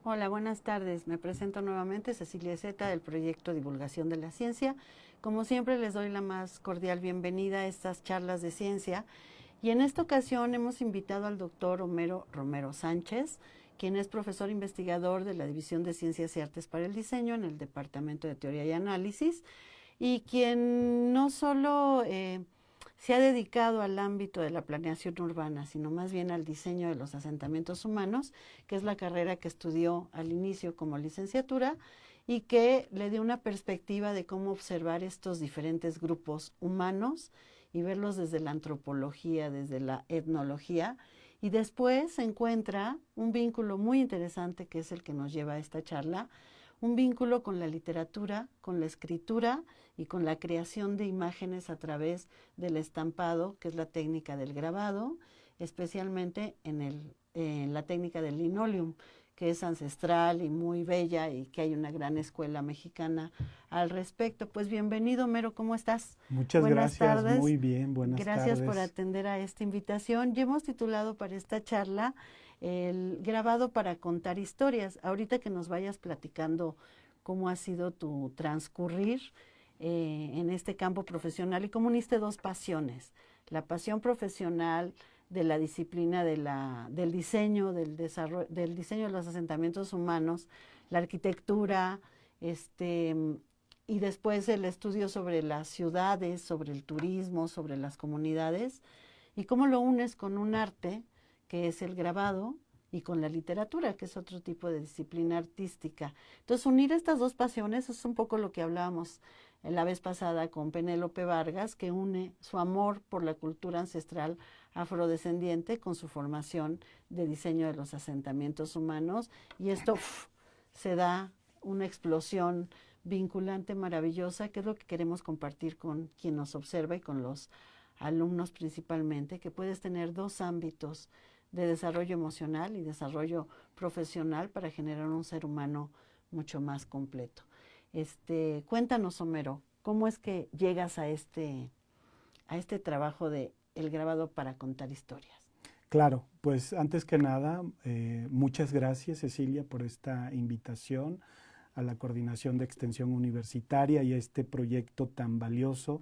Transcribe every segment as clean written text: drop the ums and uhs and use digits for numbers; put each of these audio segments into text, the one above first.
Hola, buenas tardes. Me presento nuevamente, Cecilia Zeta, del proyecto Divulgación de la Ciencia. Como siempre, les doy la más cordial bienvenida a estas charlas de ciencia. Y en esta ocasión hemos invitado al doctor Homero Romero Sánchez, quien es profesor investigador de la División de Ciencias y Artes para el Diseño en el Departamento de Teoría y Análisis, y quien no solo se ha dedicado al ámbito de la planeación urbana, sino más bien al diseño de los asentamientos humanos, que es la carrera que estudió al inicio como licenciatura y que le dio una perspectiva de cómo observar estos diferentes grupos humanos y verlos desde la antropología, desde la etnología. Y después se encuentra un vínculo muy interesante que es el que nos lleva a esta charla, un vínculo con la literatura, con la escritura y con la creación de imágenes a través del estampado, que es la técnica del grabado, especialmente en la técnica del linoleum, que es ancestral y muy bella y que hay una gran escuela mexicana al respecto. Pues bienvenido, Mero, ¿cómo estás? Muchas Buenas gracias, tardes. muy bien, buenas Gracias por tardes. atender a esta invitación. Ya hemos titulado para esta charla el grabado para contar historias. Ahorita que nos vayas platicando cómo ha sido tu transcurrir en este campo profesional y cómo uniste dos pasiones, la pasión profesional de la disciplina del diseño, del diseño de los asentamientos humanos, la arquitectura, este, y después el estudio sobre las ciudades, sobre el turismo, sobre las comunidades, y cómo lo unes con un arte que es el grabado y con la literatura, que es otro tipo de disciplina artística. Entonces, unir estas dos pasiones es un poco lo que hablábamos la vez pasada con Penélope Vargas, que une su amor por la cultura ancestral afrodescendiente con su formación de diseño de los asentamientos humanos, y esto se da una explosión vinculante maravillosa, que es lo que queremos compartir con quien nos observa y con los alumnos principalmente, que puedes tener dos ámbitos de desarrollo emocional y desarrollo profesional para generar un ser humano mucho más completo. Cuéntanos, Homero, ¿cómo es que llegas a este trabajo de el grabado para contar historias? Claro, pues antes que nada, muchas gracias Cecilia por esta invitación a la Coordinación de Extensión Universitaria y a este proyecto tan valioso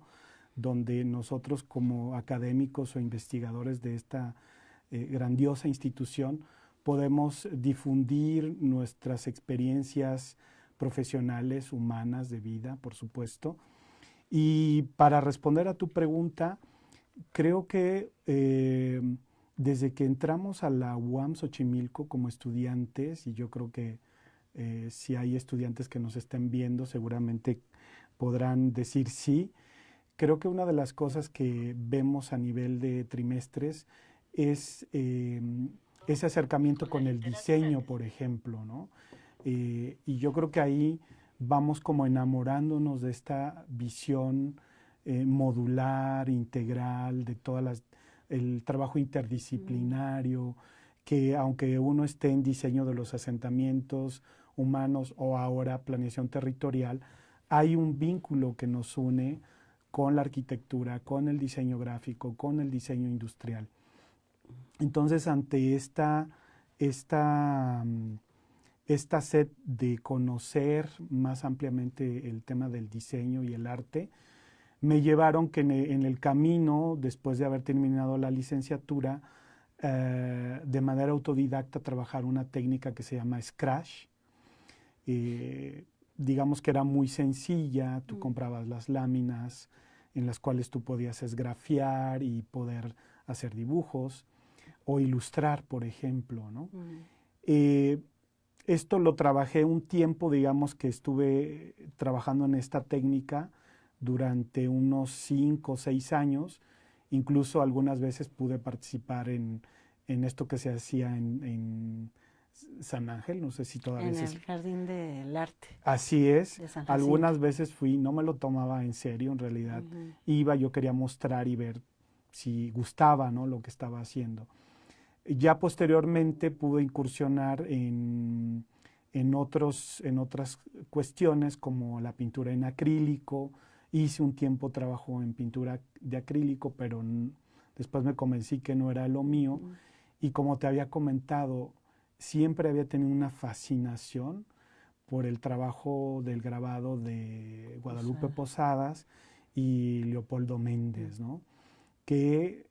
donde nosotros como académicos o investigadores de esta grandiosa institución podemos difundir nuestras experiencias profesionales, humanas, de vida, por supuesto. Y para responder a tu pregunta, creo que desde que entramos a la UAM Xochimilco como estudiantes, y yo creo que si hay estudiantes que nos estén viendo, seguramente podrán decir sí. Creo que una de las cosas que vemos a nivel de trimestres es ese acercamiento con el diseño, por ejemplo, ¿no? Y yo creo que ahí vamos como enamorándonos de esta visión modular, integral, de el trabajo interdisciplinario, que aunque uno esté en diseño de los asentamientos humanos o ahora planeación territorial, hay un vínculo que nos une con la arquitectura, con el diseño gráfico, con el diseño industrial. Entonces, ante esta, esta sed de conocer más ampliamente el tema del diseño y el arte, me llevaron que en el camino, después de haber terminado la licenciatura, de manera autodidacta trabajar una técnica que se llama Scratch. Digamos que era muy sencilla, tú comprabas las láminas en las cuales tú podías esgrafiar y poder hacer dibujos o ilustrar, por ejemplo, ¿no? Eh, Esto lo trabajé un tiempo, digamos que estuve trabajando en esta técnica durante unos 5 o 6 años. Incluso algunas veces pude participar en esto que se hacía en San Ángel, no sé si todavía En se... el Jardín del Arte Así es, de San Jacinto. algunas veces fui, no me lo tomaba en serio en realidad, iba, yo quería mostrar y ver si gustaba, ¿no?, lo que estaba haciendo. Ya posteriormente pude incursionar en otras cuestiones como la pintura en acrílico. Hice un tiempo trabajo en pintura de acrílico, pero después me convencí que no era lo mío. Y como te había comentado, siempre había tenido una fascinación por el trabajo del grabado de Guadalupe Posadas y Leopoldo Méndez, ¿no? Que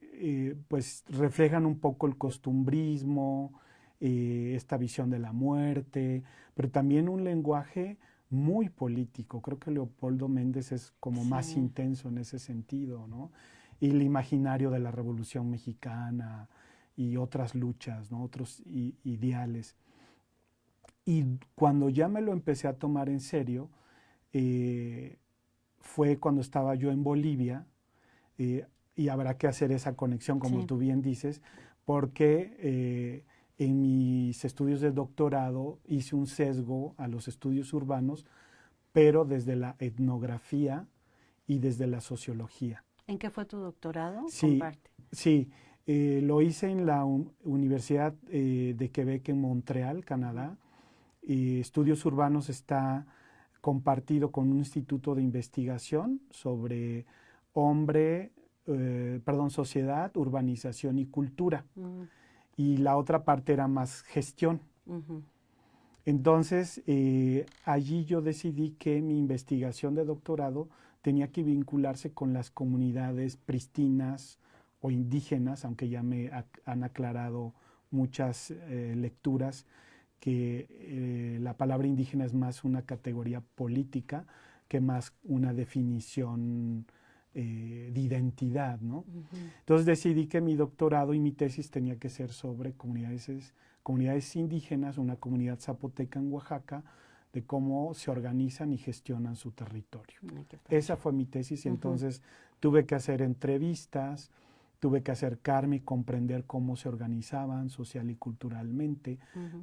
pues reflejan un poco el costumbrismo, esta visión de la muerte, pero también un lenguaje muy político. Creo que Leopoldo Méndez es como más intenso en ese sentido, ¿no? Y el imaginario de la Revolución Mexicana y otras luchas, ¿no? Otros ideales. Y cuando ya me lo empecé a tomar en serio, fue cuando estaba yo en Bolivia, y habrá que hacer esa conexión, como tú bien dices, porque en mis estudios de doctorado hice un sesgo a los estudios urbanos, pero desde la etnografía y desde la sociología. ¿En qué fue tu doctorado? Sí, Comparte. sí, lo hice en la Universidad de Quebec en Montreal, Canadá. Estudios Urbanos está compartido con un instituto de investigación sobre sociedad, urbanización y cultura. Y la otra parte era más gestión. Entonces, allí yo decidí que mi investigación de doctorado tenía que vincularse con las comunidades pristinas o indígenas, aunque ya me han aclarado muchas lecturas que la palabra indígena es más una categoría política que más una definición de identidad, ¿no? Entonces decidí que mi doctorado y mi tesis tenía que ser sobre comunidades indígenas, una comunidad zapoteca en Oaxaca, de cómo se organizan y gestionan su territorio. Esa fue mi tesis y entonces tuve que hacer entrevistas, tuve que acercarme y comprender cómo se organizaban social y culturalmente,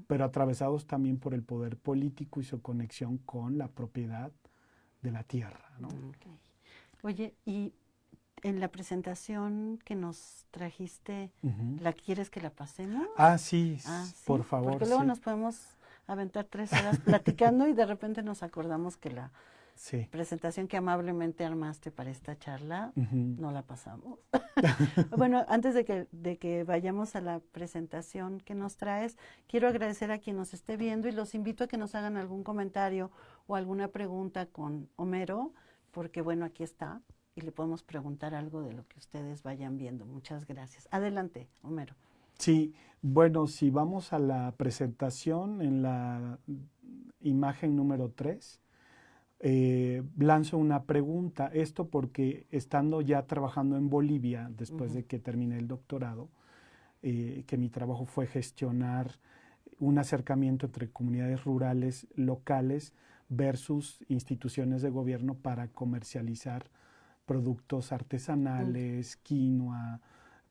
pero atravesados también por el poder político y su conexión con la propiedad de la tierra, ¿no? Oye, y en la presentación que nos trajiste, ¿la quieres que la pasemos? Sí, por favor. Porque luego nos podemos aventar 3 horas platicando y de repente nos acordamos que la presentación que amablemente armaste para esta charla no la pasamos. Bueno, antes de que vayamos a la presentación que nos traes, quiero agradecer a quien nos esté viendo y los invito a que nos hagan algún comentario o alguna pregunta con Homero, porque bueno, aquí está y le podemos preguntar algo de lo que ustedes vayan viendo. Muchas gracias. Adelante, Homero. Sí, bueno, si vamos a la presentación en la imagen número 3, lanzo una pregunta. Esto porque estando ya trabajando en Bolivia, después de que terminé el doctorado, que mi trabajo fue gestionar un acercamiento entre comunidades rurales locales versus instituciones de gobierno para comercializar productos artesanales, quinoa,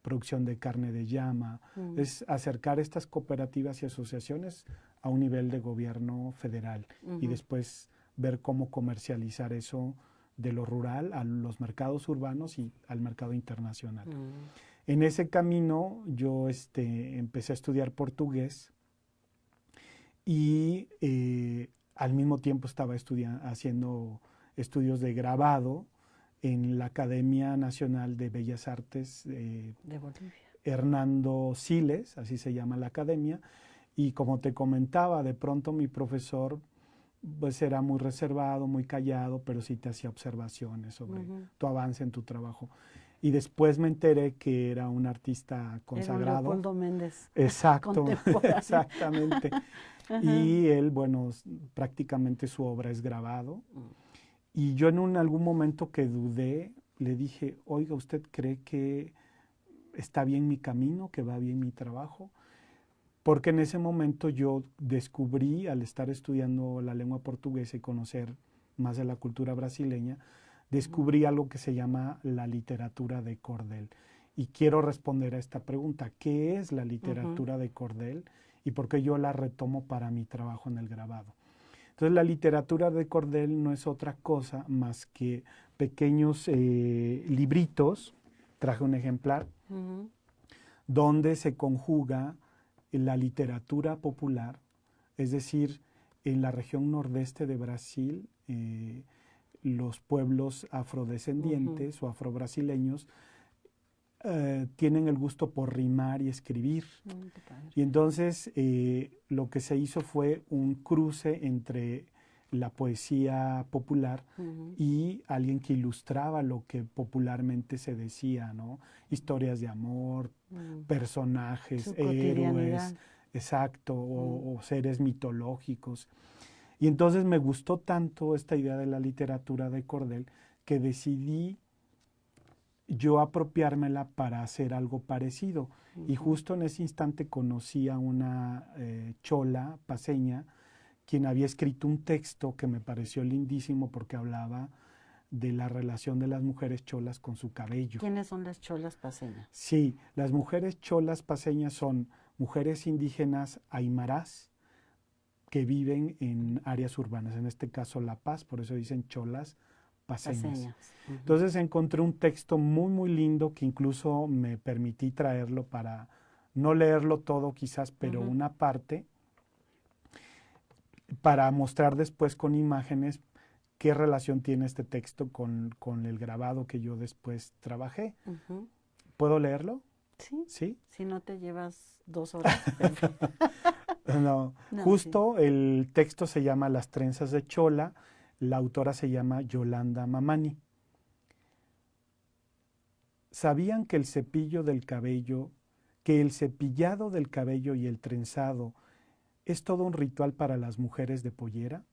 producción de carne de llama. Es acercar estas cooperativas y asociaciones a un nivel de gobierno federal y después ver cómo comercializar eso de lo rural a los mercados urbanos y al mercado internacional. En ese camino yo empecé a estudiar portugués y al mismo tiempo estaba haciendo estudios de grabado en la Academia Nacional de Bellas Artes de Bolivia. Hernando Siles, así se llama la academia, y como te comentaba, de pronto mi profesor pues era muy reservado, muy callado, pero sí te hacía observaciones sobre tu avance en tu trabajo. Y después me enteré que era un artista consagrado. Era Leopoldo Méndez. Exacto, exactamente. Y él, bueno, prácticamente su obra es grabado. Y yo en algún momento que dudé, le dije, oiga, ¿usted cree que está bien mi camino, que va bien mi trabajo? Porque en ese momento yo descubrí, al estar estudiando la lengua portuguesa y conocer más de la cultura brasileña, descubrí algo que se llama la literatura de cordel. Y quiero responder a esta pregunta, ¿qué es la literatura de cordel y por qué yo la retomo para mi trabajo en el grabado? Entonces la literatura de cordel no es otra cosa más que pequeños libritos, traje un ejemplar, donde se conjuga la literatura popular, es decir, en la región nordeste de Brasil, los pueblos afrodescendientes o afrobrasileños tienen el gusto por rimar y escribir. Qué padre. Y entonces lo que se hizo fue un cruce entre la poesía popular y alguien que ilustraba lo que popularmente se decía, ¿no? Historias de amor, personajes, Su héroes, cotidianidad. exacto, o seres mitológicos. Y entonces me gustó tanto esta idea de la literatura de Cordel que decidí yo apropiármela para hacer algo parecido. Y justo en ese instante conocí a una chola paceña, quien había escrito un texto que me pareció lindísimo porque hablaba de la relación de las mujeres cholas con su cabello. ¿Quiénes son las cholas paceñas? Sí, las mujeres cholas paceñas son mujeres indígenas aymarás que viven en áreas urbanas, en este caso La Paz, por eso dicen cholas paceñas. Entonces encontré un texto muy, muy lindo que incluso me permití traerlo para no leerlo todo quizás, pero una parte, para mostrar después con imágenes qué relación tiene este texto con el grabado que yo después trabajé. ¿Puedo leerlo? Sí. ¿Sí? Si no te llevas 2 horas. No, justo sí. El texto se llama Las trenzas de Chola, la autora se llama Yolanda Mamani. ¿Sabían que el cepillado del cabello y el trenzado es todo un ritual para las mujeres de pollera?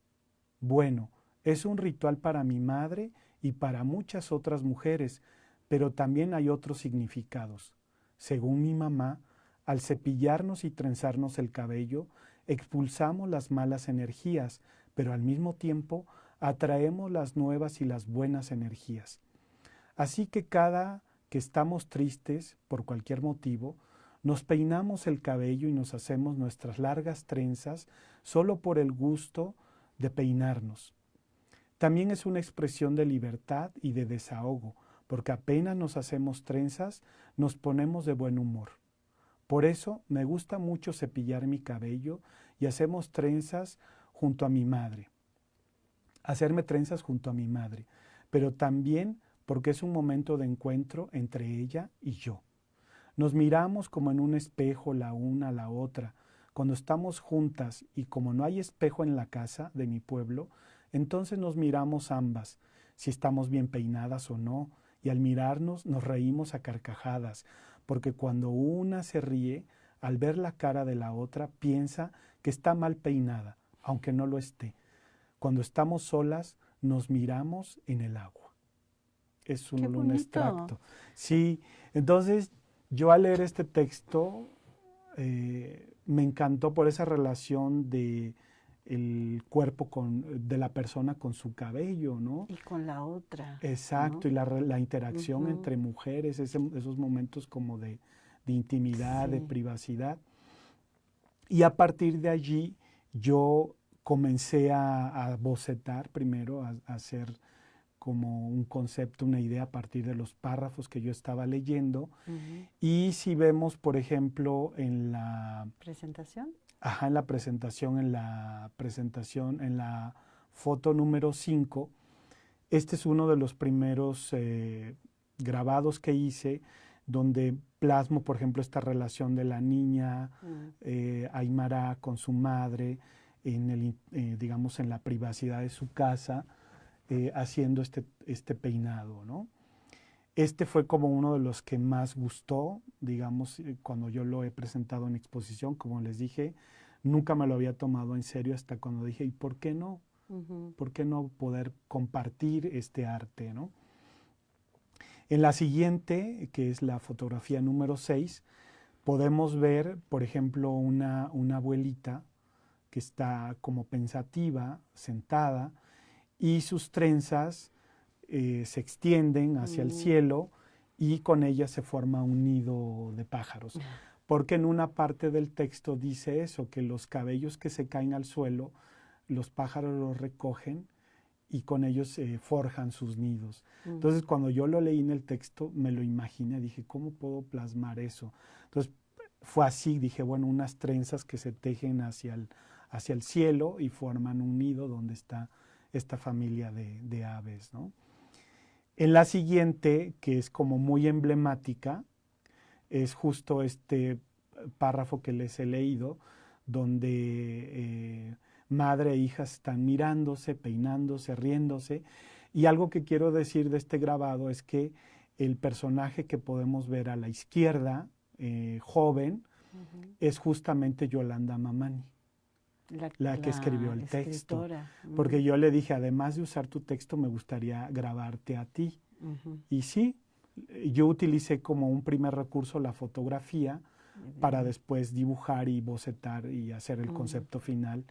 Bueno, es un ritual para mi madre y para muchas otras mujeres, pero también hay otros significados. Según mi mamá, al cepillarnos y trenzarnos el cabello, expulsamos las malas energías, pero al mismo tiempo atraemos las nuevas y las buenas energías. Así que cada que estamos tristes por cualquier motivo, nos peinamos el cabello y nos hacemos nuestras largas trenzas solo por el gusto de peinarnos. También es una expresión de libertad y de desahogo, porque apenas nos hacemos trenzas, nos ponemos de buen humor. Por eso me gusta mucho cepillar mi cabello y hacemos trenzas junto a mi madre. Hacerme trenzas junto a mi madre, pero también porque es un momento de encuentro entre ella y yo. Nos miramos como en un espejo la una a la otra. Cuando estamos juntas y como no hay espejo en la casa de mi pueblo, entonces nos miramos ambas, si estamos bien peinadas o no, y al mirarnos nos reímos a carcajadas, porque cuando una se ríe, al ver la cara de la otra, piensa que está mal peinada, aunque no lo esté. Cuando estamos solas, nos miramos en el agua. Es un extracto. Sí, entonces yo al leer este texto me encantó por esa relación de el cuerpo de la persona con su cabello, ¿no? Y con la otra. Exacto, ¿no? Y la interacción entre mujeres, esos momentos como de intimidad, de privacidad. Y a partir de allí yo comencé a bocetar primero, a hacer como un concepto, una idea a partir de los párrafos que yo estaba leyendo. Y si vemos, por ejemplo, en la presentación. Ajá, en la foto número 5, este es uno de los primeros grabados que hice, donde plasmo, por ejemplo, esta relación de la niña Aymara con su madre, digamos, en la privacidad de su casa, haciendo este peinado, ¿no? Este fue como uno de los que más gustó, digamos, cuando yo lo he presentado en exposición, como les dije, nunca me lo había tomado en serio hasta cuando dije, ¿y por qué no? ¿Por qué no poder compartir este arte, ¿no? En la siguiente, que es la fotografía número 6, podemos ver, por ejemplo, una abuelita que está como pensativa, sentada, y sus trenzas se extienden hacia el cielo y con ellas se forma un nido de pájaros. Porque en una parte del texto dice eso, que los cabellos que se caen al suelo, los pájaros los recogen y con ellos forjan sus nidos. Entonces, cuando yo lo leí en el texto, me lo imaginé, dije, ¿cómo puedo plasmar eso? Entonces, fue así, dije, bueno, unas trenzas que se tejen hacia el cielo y forman un nido donde está esta familia de aves, ¿no? En la siguiente, que es como muy emblemática, es justo este párrafo que les he leído, donde madre e hija están mirándose, peinándose, riéndose. Y algo que quiero decir de este grabado es que el personaje que podemos ver a la izquierda, joven, es justamente Yolanda Mamani, la que escribió el texto. Porque yo le dije, además de usar tu texto, me gustaría grabarte a ti. Y sí, yo utilicé como un primer recurso la fotografía para después dibujar y bocetar y hacer el concepto final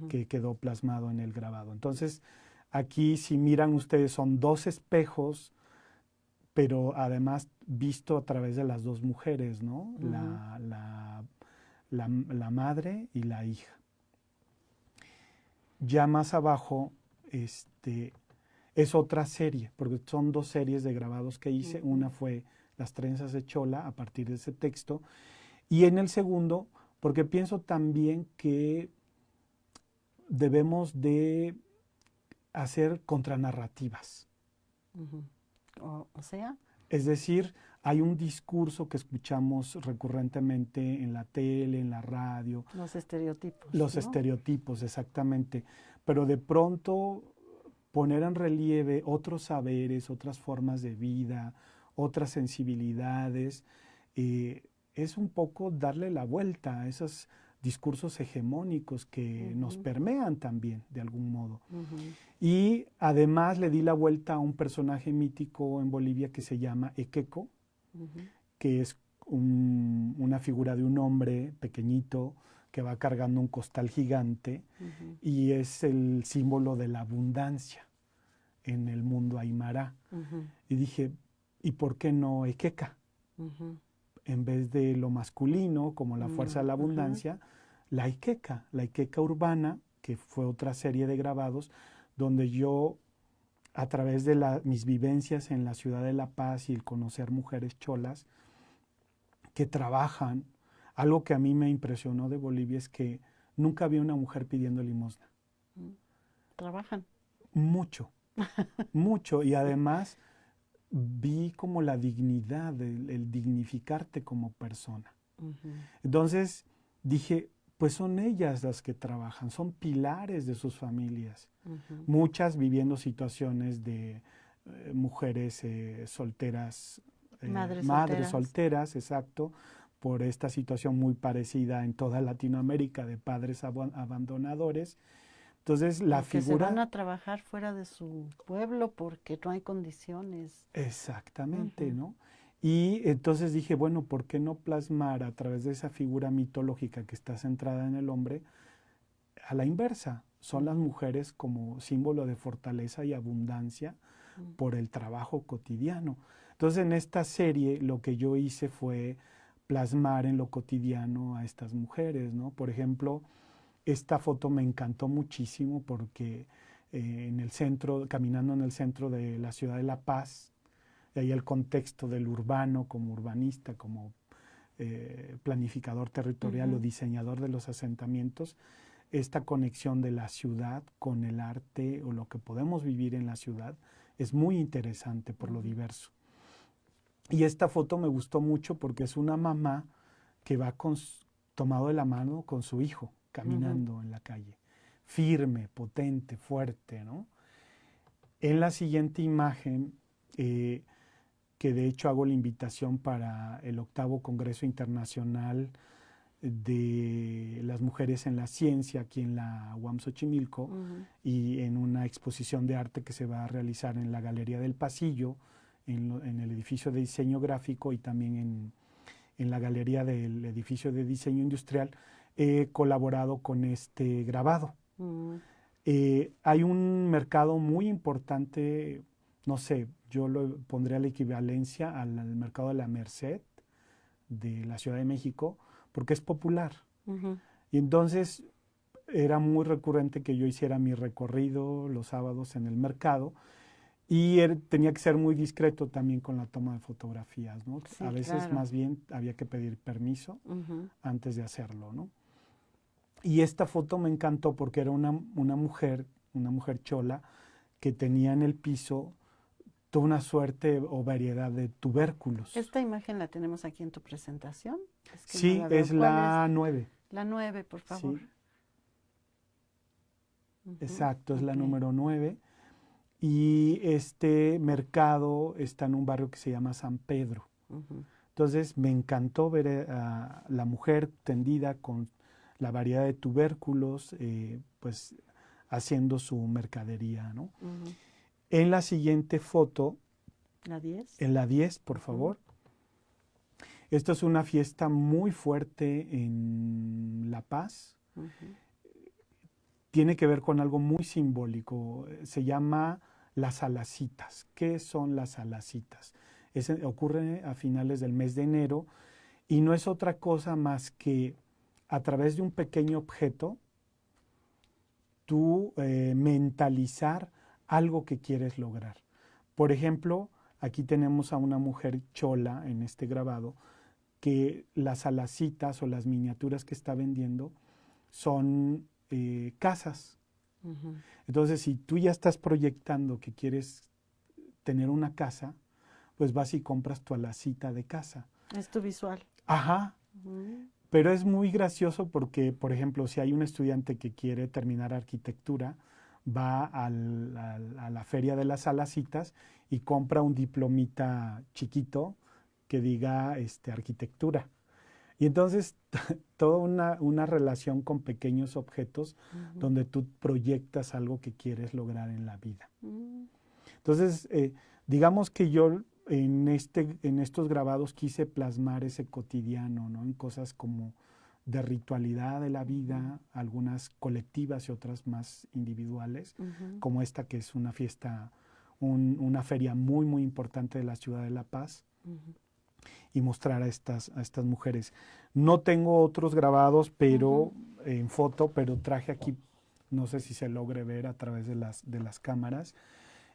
que quedó plasmado en el grabado. Entonces, aquí si miran ustedes son dos espejos, pero además visto a través de las dos mujeres, ¿no? La madre y la hija. Ya más abajo es otra serie, porque son dos series de grabados que hice. Una fue Las trenzas de Chola, a partir de ese texto. Y en el segundo, porque pienso también que debemos de hacer contranarrativas. O sea, es decir, hay un discurso que escuchamos recurrentemente en la tele, en la radio. Los estereotipos. Los ¿no? estereotipos, exactamente. Pero de pronto poner en relieve otros saberes, otras formas de vida, otras sensibilidades, es un poco darle la vuelta a esos discursos hegemónicos que nos permean también, de algún modo. Y además le di la vuelta a un personaje mítico en Bolivia que se llama Equeco, que es una figura de un hombre pequeñito que va cargando un costal gigante y es el símbolo de la abundancia en el mundo aymara. Y dije, ¿y por qué no Equeca? En vez de lo masculino, como la fuerza de la abundancia, la Iqueca urbana, que fue otra serie de grabados, donde yo, a través de mis vivencias en la ciudad de La Paz y el conocer mujeres cholas que trabajan, algo que a mí me impresionó de Bolivia es que nunca vi una mujer pidiendo limosna. ¿Trabajan? Mucho, mucho, y además vi como la dignidad, el dignificarte como persona. Entonces dije, pues son ellas las que trabajan, son pilares de sus familias. Muchas viviendo situaciones de mujeres solteras, madres solteras, exacto, por esta situación muy parecida en toda Latinoamérica de padres abandonadores. Entonces la figura... se van a trabajar fuera de su pueblo porque no hay condiciones. Exactamente, ¿no? Y entonces dije, bueno, ¿por qué no plasmar a través de esa figura mitológica que está centrada en el hombre a la inversa? Son las mujeres como símbolo de fortaleza y abundancia por el trabajo cotidiano. Entonces en esta serie lo que yo hice fue plasmar en lo cotidiano a estas mujeres, ¿no? Por ejemplo, esta foto me encantó muchísimo porque en el centro, caminando en el centro de la ciudad de La Paz, y ahí el contexto del urbano como urbanista, como planificador territorial o diseñador de los asentamientos, esta conexión de la ciudad con el arte o lo que podemos vivir en la ciudad es muy interesante por lo diverso. Y esta foto me gustó mucho porque es una mamá que va tomado de la mano con su hijo, caminando en la calle, firme, potente, fuerte, ¿no? En la siguiente imagen, que de hecho hago la invitación para el 8º Congreso Internacional de las Mujeres en la Ciencia aquí en la UAM Xochimilco y en una exposición de arte que se va a realizar en la Galería del Pasillo, en el edificio de diseño gráfico y también en la galería del edificio de diseño industrial, he colaborado con este grabado. Hay un mercado muy importante, no sé, yo lo pondría la equivalencia al mercado de la Merced de la Ciudad de México, porque es popular. Y entonces era muy recurrente que yo hiciera mi recorrido los sábados en el mercado y tenía que ser muy discreto también con la toma de fotografías, ¿no? Sí, a veces más bien había que pedir permiso antes de hacerlo, ¿no? Y esta foto me encantó porque era una mujer chola que tenía en el piso toda una suerte o variedad de tubérculos. Esta imagen la tenemos aquí en tu presentación. Es que Sí, no la veo. es la 9. La 9, por favor. Sí. Exacto, es la número 9. Y este mercado está en un barrio que se llama San Pedro. Entonces me encantó ver a la mujer tendida con la variedad de tubérculos, pues haciendo su mercadería, ¿no? En la siguiente foto, ¿La 10? en la 10, por favor. Esto es una fiesta muy fuerte en La Paz. Tiene que ver con algo muy simbólico. Se llama las alacitas. ¿Qué son las alacitas? Ocurre a finales del mes de enero y no es otra cosa más que a través de un pequeño objeto, tú mentalizar algo que quieres lograr. Por ejemplo, aquí tenemos a una mujer chola en este grabado, que las alacitas o las miniaturas que está vendiendo son casas. Entonces, si tú ya estás proyectando que quieres tener una casa, pues vas y compras tu alacita de casa. Es tu visual. Ajá. Pero es muy gracioso porque, por ejemplo, si hay un estudiante que quiere terminar arquitectura, va a la feria de las alacitas y compra un diplomita chiquito que diga arquitectura. Y entonces toda una relación con pequeños objetos donde tú proyectas algo que quieres lograr en la vida. Entonces, digamos que yo en estos grabados quise plasmar ese cotidiano, ¿no? En cosas como de ritualidad de la vida, algunas colectivas y otras más individuales, como esta que es una fiesta, una feria muy, muy importante de la ciudad de La Paz, y mostrar a estas mujeres. No tengo otros grabados pero en foto, pero traje aquí, no sé si se logre ver a través de las cámaras.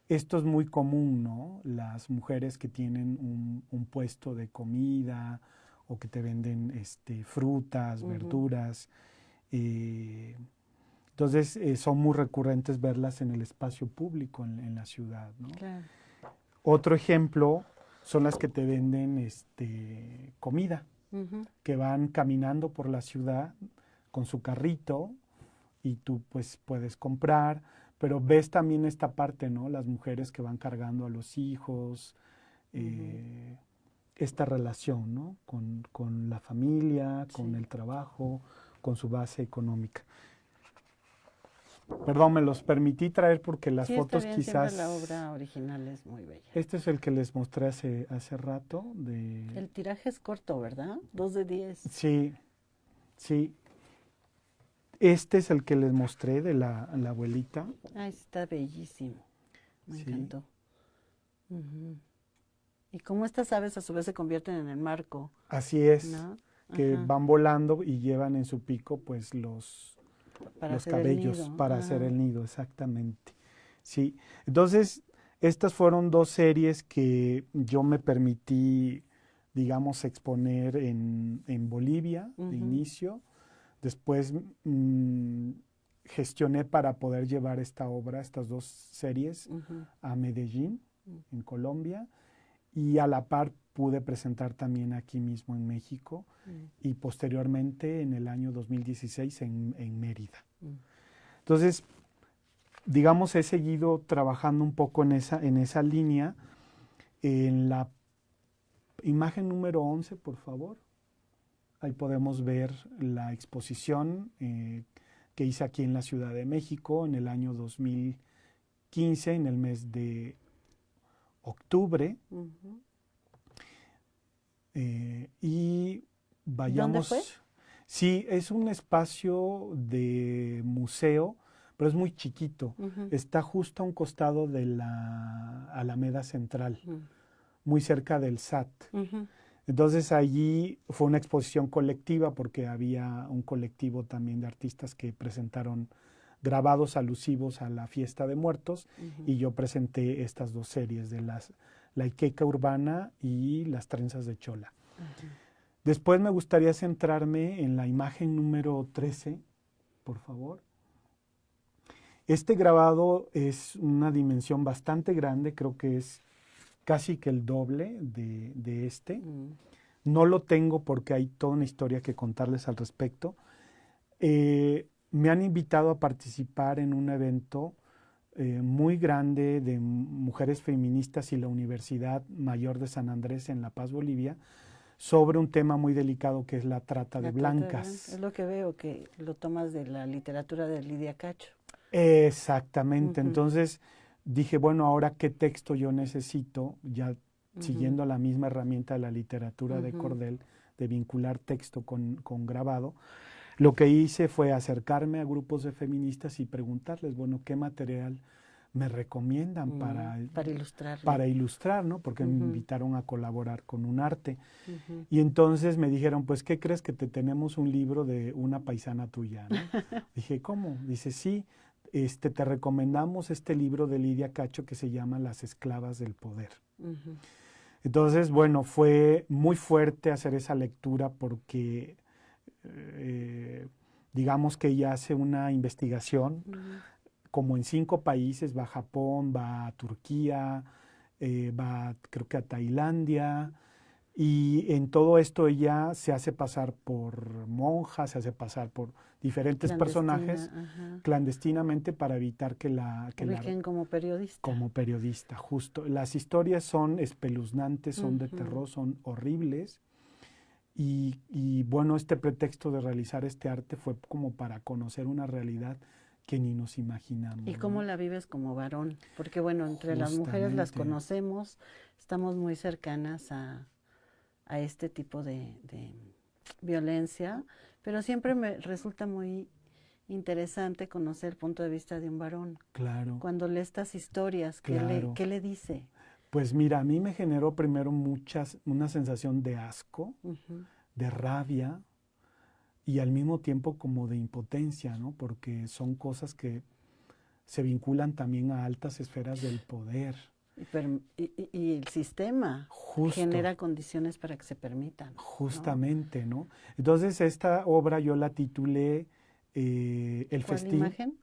Esto es muy común, ¿no? Las mujeres que tienen un puesto de comida o que te venden frutas, verduras. Entonces, son muy recurrentes verlas en el espacio público en la ciudad, ¿no? Claro. Otro ejemplo son las que te venden comida, que van caminando por la ciudad con su carrito y tú pues puedes comprar. Pero ves también esta parte, ¿no? Las mujeres que van cargando a los hijos, esta relación, ¿no? Con la familia, con el trabajo, con su base económica. Perdón, me los permití traer porque las fotos está bien, quizás... siempre la obra original es muy bella. Este es el que les mostré hace rato. El tiraje es corto, ¿verdad? 2 de 10. Sí, sí. Este es el que les mostré de la abuelita. Ay, está bellísimo. Me encantó. Y cómo estas aves a su vez se convierten en el marco. Así es, ¿no? que van volando y llevan en su pico pues los cabellos para hacer el nido, exactamente. Sí, entonces estas fueron 2 series que yo me permití, digamos, exponer en Bolivia de inicio. Después gestioné para poder llevar esta obra, estas 2 series, a Medellín, en Colombia, y a la par pude presentar también aquí mismo en México y posteriormente en el año 2016 en Mérida. Entonces, digamos, he seguido trabajando un poco en esa línea. En la imagen número 11, por favor. Ahí podemos ver la exposición que hice aquí en la Ciudad de México en el año 2015, en el mes de octubre. Y vayamos... ¿Dónde fue? Sí, es un espacio de museo, pero es muy chiquito. Está justo a un costado de la Alameda Central, muy cerca del SAT. Entonces allí fue una exposición colectiva porque había un colectivo también de artistas que presentaron grabados alusivos a la fiesta de muertos y yo presenté estas 2 series de la Iqueca urbana y las trenzas de chola. Después me gustaría centrarme en la imagen número 13, por favor. Este grabado es una dimensión bastante grande, creo que es casi que el doble de este. No lo tengo porque hay toda una historia que contarles al respecto. Me han invitado a participar en un evento muy grande de mujeres feministas y la Universidad Mayor de San Andrés en La Paz, Bolivia, sobre un tema muy delicado que es la trata de blancas. Es lo que veo, que lo tomas de la literatura de Lidia Cacho. Exactamente. Entonces dije, bueno, ahora qué texto yo necesito, ya siguiendo la misma herramienta de la literatura de Cordel, de vincular texto con grabado. Lo que hice fue acercarme a grupos de feministas y preguntarles, bueno, ¿qué material me recomiendan para ilustrar, ¿no? Porque me invitaron a colaborar con un arte. Y entonces me dijeron, pues, ¿qué crees? Que te tenemos un libro de una paisana tuya, ¿no? Dije, ¿cómo? Dice, sí, te recomendamos este libro de Lidia Cacho que se llama Las esclavas del poder. Entonces, bueno, fue muy fuerte hacer esa lectura porque digamos que ella hace una investigación como en 5 países, va a Japón, va a Turquía, va creo que a Tailandia, y en todo esto ella se hace pasar por monja, se hace pasar por diferentes personajes clandestinamente para evitar que la ubiquen como periodista. Como periodista, justo. Las historias son espeluznantes, son de terror, son horribles. Y bueno, este pretexto de realizar este arte fue como para conocer una realidad que ni nos imaginamos. ¿Y cómo la vives como varón? Porque bueno, entre las mujeres las conocemos, estamos muy cercanas a este tipo de violencia, pero siempre me resulta muy interesante conocer el punto de vista de un varón. Claro. Cuando lee estas historias, ¿qué le dice? Pues mira, a mí me generó primero una sensación de asco, de rabia y al mismo tiempo como de impotencia, ¿no? Porque son cosas que se vinculan también a altas esferas del poder. Y el sistema genera condiciones para que se permitan. Justamente, ¿no? Entonces esta obra yo la titulé El Festín. ¿Cuál imagen?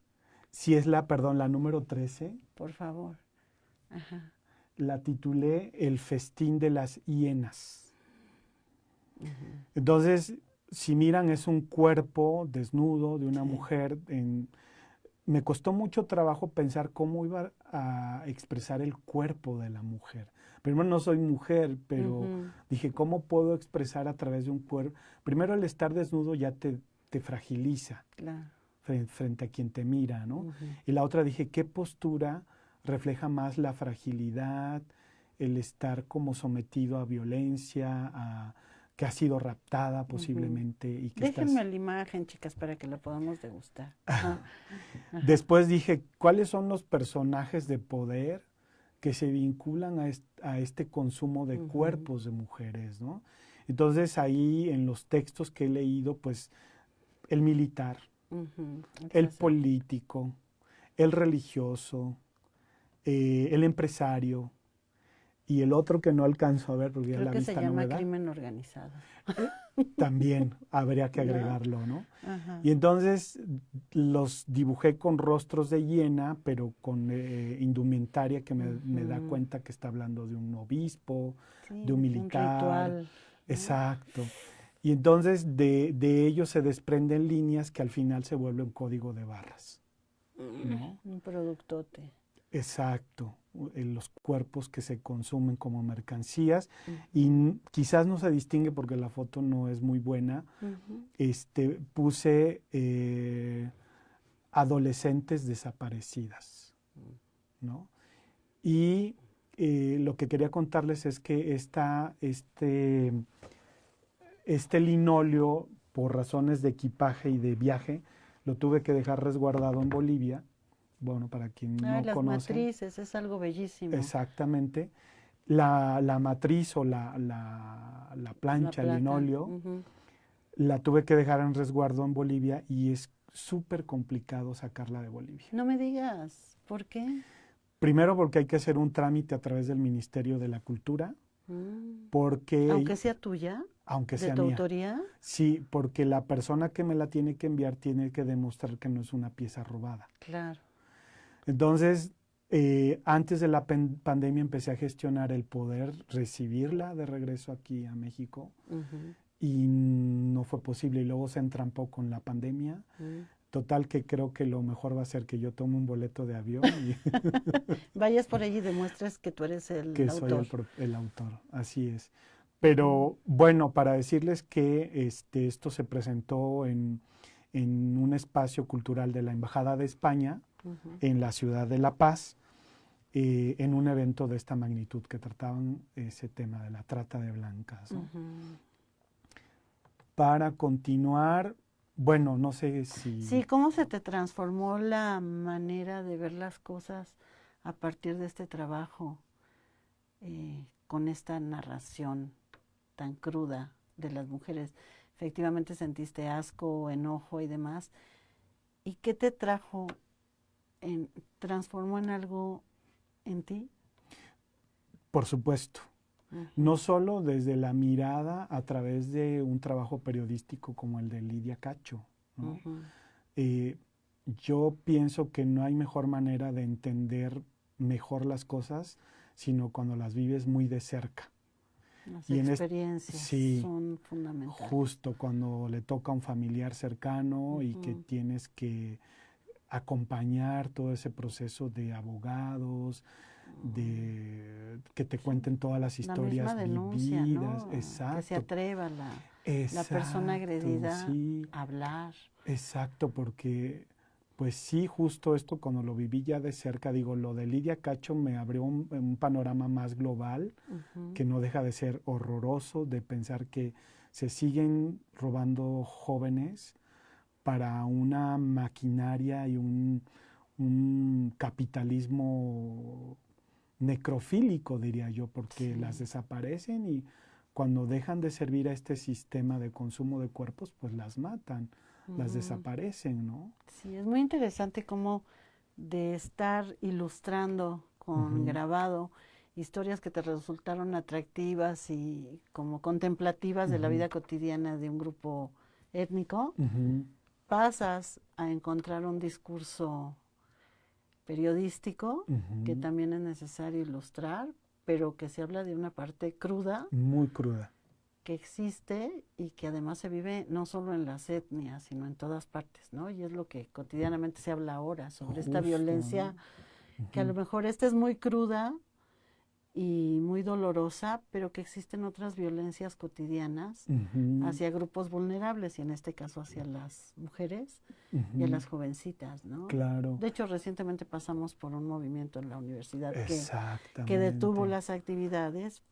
Sí, es la número 13. Por favor. Ajá. La titulé El Festín de las Hienas. Entonces, si miran, es un cuerpo desnudo de una mujer. Me costó mucho trabajo pensar cómo iba a expresar el cuerpo de la mujer. Primero, no soy mujer, pero dije, ¿cómo puedo expresar a través de un cuerpo? Primero, el estar desnudo ya te fragiliza frente a quien te mira, ¿no? Y la otra dije, ¿qué postura refleja más la fragilidad, el estar como sometido a violencia, que ha sido raptada posiblemente? Y que Déjenme la imagen, chicas, para que la podamos degustar. Después dije, ¿cuáles son los personajes de poder que se vinculan a este consumo de cuerpos de mujeres, ¿no? Entonces ahí en los textos que he leído, pues el militar, el político, el religioso, el empresario y el otro que no alcanzo a ver porque ya la vista no me da. Creo que se llama crimen organizado. También habría que agregarlo, ¿no? Y entonces los dibujé con rostros de hiena, pero con indumentaria que me da cuenta que está hablando de un obispo, de un militar. Un ritual. Exacto. Y entonces de ello se desprenden líneas que al final se vuelve un código de barras, ¿no? Un productote. Exacto, los cuerpos que se consumen como mercancías y quizás no se distingue porque la foto no es muy buena. Puse adolescentes desaparecidas, ¿no? Y lo que quería contarles es que este linóleo, por razones de equipaje y de viaje, lo tuve que dejar resguardado en Bolivia. Bueno, para quien no las conoce. matrices, es algo bellísimo. Exactamente. La matriz o la plancha, el linóleo, la tuve que dejar en resguardo en Bolivia y es súper complicado sacarla de Bolivia. No me digas, ¿por qué? Primero porque hay que hacer un trámite a través del Ministerio de la Cultura. Porque, ¿aunque sea tuya? Aunque sea ¿de tu mía. autoría? Sí, porque la persona que me la tiene que enviar tiene que demostrar que no es una pieza robada. Claro. Entonces, Antes de la pandemia empecé a gestionar el poder recibirla de regreso aquí a México y no fue posible. Y luego se entrampó con la pandemia. Total que creo que lo mejor va a ser que yo tome un boleto de avión y Vayas por allí y demuestres que tú eres que el soy autor. el autor, así es. Pero bueno, para decirles que esto se presentó en un espacio cultural de la Embajada de España en la ciudad de La Paz, en un evento de esta magnitud que trataban ese tema de la trata de blancas, ¿no? Para continuar, bueno, no sé si... Sí, ¿cómo se te transformó la manera de ver las cosas a partir de este trabajo con esta narración tan cruda de las mujeres? Efectivamente sentiste asco, enojo y demás. ¿Y qué te transformó en algo en ti? Por supuesto. No solo desde la mirada a través de un trabajo periodístico como el de Lidia Cacho, ¿no? Yo pienso que no hay mejor manera de entender mejor las cosas, sino cuando las vives muy de cerca. Las experiencias sí, son fundamentales. Justo cuando le toca a un familiar cercano y que tienes que acompañar todo ese proceso de abogados, de que te cuenten todas las historias la misma denuncia, vividas. ¿no? Exacto. Que se atreva la persona agredida a hablar. Exacto, porque pues sí, justo esto cuando lo viví ya de cerca, digo, lo de Lidia Cacho me abrió un panorama más global, que no deja de ser horroroso, de pensar que se siguen robando jóvenes para una maquinaria y un capitalismo necrofílico, diría yo, porque las desaparecen y cuando dejan de servir a este sistema de consumo de cuerpos, pues las matan, las desaparecen, ¿no? Sí, es muy interesante cómo de estar ilustrando con grabado historias que te resultaron atractivas y como contemplativas de la vida cotidiana de un grupo étnico, pasas a encontrar un discurso periodístico que también es necesario ilustrar, pero que se habla de una parte cruda. Muy cruda. Que existe y que además se vive no solo en las etnias, sino en todas partes, ¿no? Y es lo que cotidianamente se habla ahora, sobre esta violencia, que a lo mejor esta es muy cruda y muy dolorosa, pero que existen otras violencias cotidianas hacia grupos vulnerables, y en este caso hacia las mujeres y a las jovencitas, ¿no? Claro. De hecho, recientemente pasamos por un movimiento en la universidad que detuvo las actividades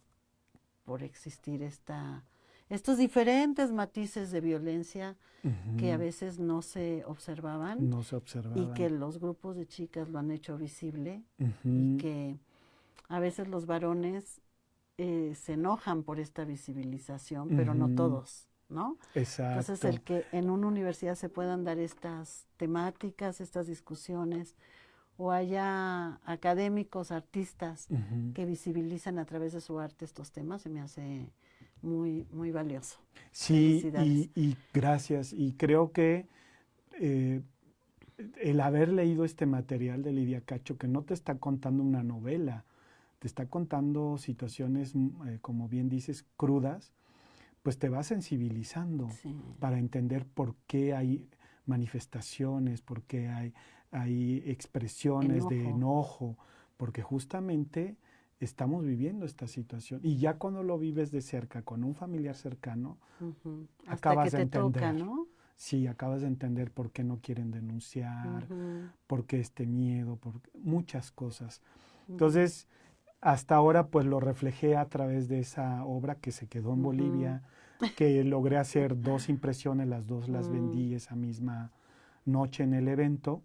por existir estos diferentes matices de violencia que a veces no se observaban. No se observaban. Y que los grupos de chicas lo han hecho visible y que a veces los varones se enojan por esta visibilización, pero no todos, ¿no? Exacto. Entonces, el que en una universidad se puedan dar estas temáticas, estas discusiones, o haya académicos, artistas que visibilizan a través de su arte estos temas, se me hace muy, muy valioso. Sí, y gracias. Y creo que el haber leído este material de Lidia Cacho, que no te está contando una novela, te está contando situaciones, como bien dices, crudas, pues te va sensibilizando para entender por qué hay manifestaciones, por qué hay expresiones de enojo, porque justamente estamos viviendo esta situación. Y ya cuando lo vives de cerca, con un familiar cercano, acabas de entender. Toca, ¿no? Sí, acabas de entender por qué no quieren denunciar, por qué este miedo, por muchas cosas. Entonces, hasta ahora pues lo reflejé a través de esa obra que se quedó en Bolivia, que logré hacer 2 impresiones, las 2 las vendí esa misma noche en el evento,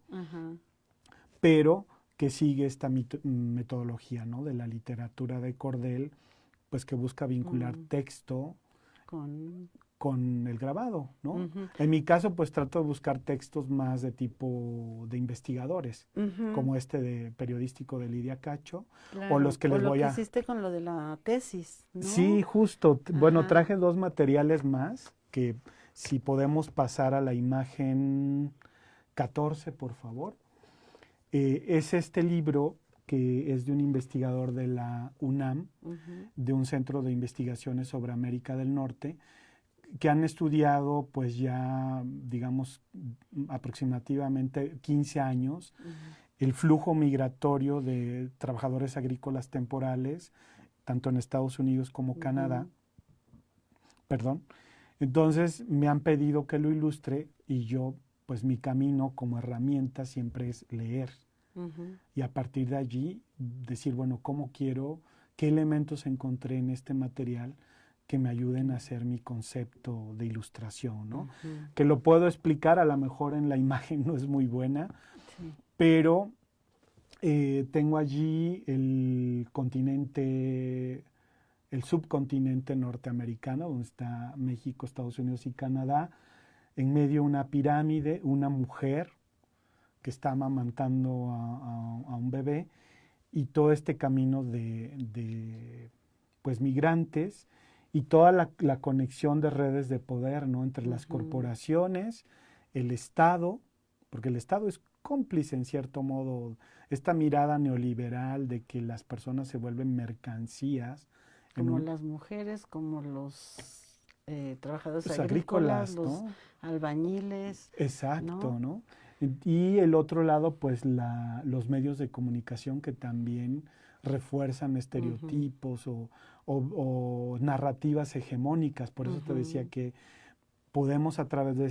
pero que sigue esta metodología, ¿no?, de la literatura de cordel, pues que busca vincular texto con el grabado, ¿no? En mi caso, pues trato de buscar textos más de tipo de investigadores, como este de periodístico de Lidia Cacho, o los que les voy a... lo que hiciste con lo de la tesis, ¿no? Sí, justo. Bueno, traje 2 materiales más, que si podemos pasar a la imagen 14, por favor. Es este libro que es de un investigador de la UNAM, de un centro de investigaciones sobre América del Norte, que han estudiado pues ya, digamos, aproximadamente 15 años el flujo migratorio de trabajadores agrícolas temporales, tanto en Estados Unidos como Canadá. Perdón. Entonces me han pedido que lo ilustre y yo, pues mi camino como herramienta siempre es leer. Y a partir de allí decir, bueno, ¿cómo quiero? ¿Qué elementos encontré en este material que me ayuden a hacer mi concepto de ilustración, ¿no? Que lo puedo explicar, a lo mejor en la imagen no es muy buena, pero tengo allí el subcontinente norteamericano, donde está México, Estados Unidos y Canadá, en medio una pirámide, una mujer que está amamantando a un bebé, y todo este camino de pues migrantes y toda la conexión de redes de poder, ¿no? Entre las corporaciones, el Estado, porque el Estado es cómplice en cierto modo, esta mirada neoliberal de que las personas se vuelven mercancías. Como las mujeres, como los trabajadores agrícolas, los ¿no? albañiles. Exacto, ¿no? Y el otro lado, pues los medios de comunicación que también refuerzan estereotipos o narrativas hegemónicas. Por eso te decía que podemos a través de